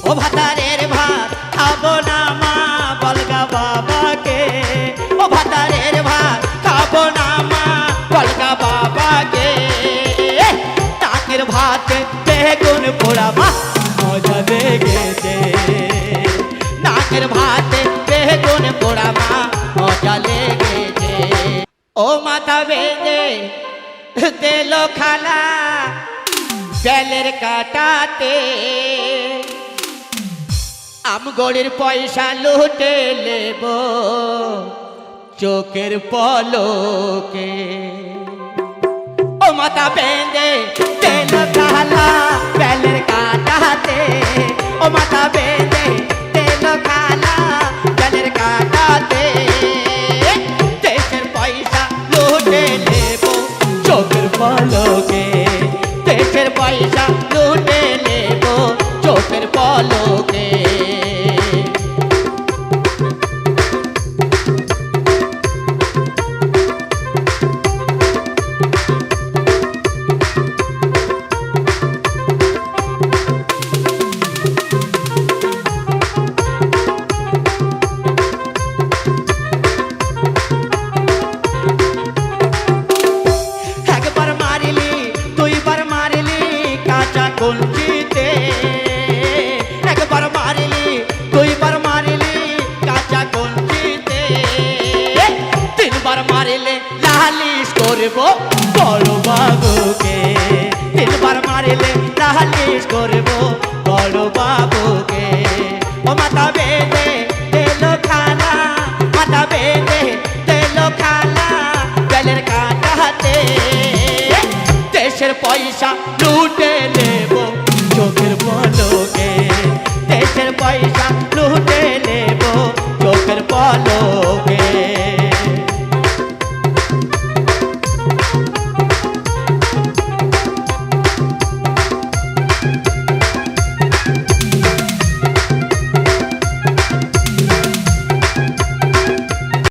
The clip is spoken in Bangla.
ও ভাতারের ভাত খাবো না মা বলগা বাবাকে, ও ভাতারের ভাত খাবো না মা বলগা বাবাকে। টাকের ভাতে বেগুন পোড়া মা মজা লেগেছে, নাকের ভাতে বেগুন পোড়া মা মজা লেগেছে। ও মাথা বেঁধে দিল খালা বেলের কাটাতে, আমগড়ির পয়সা লুটে নেব চোখের পলকে। ও মাথা বেঁধে দিল খালা বেলের কাটাতে, ও মাথা বেঁধে দিল খালা বেলের কাটাতে। দেশের পয়সা লুটে নেব চোখের পলকে, দেশের পয়সা লুটে নেব চোখের পলকে। একবার মারিলি দুইবার মারিলি কাঁচা কঞ্চিতে, একবার মারিলি দুইবার মারিলি কাঁচা কঞ্চিতে। তিনবার মারিলে লালিশ করব বড় বাবুকে, তিনবার মারিলে লালিশ করব বড় বাবুকে। ও মাথা বেঁধে দিল খালা, মাথা বেঁধে দিল খালা বেলের কাটাতে। দেশের পয়সা লুটে নেব চোখের পলকে, দেশের পয়সা লুটে নেব চোখের পলকে।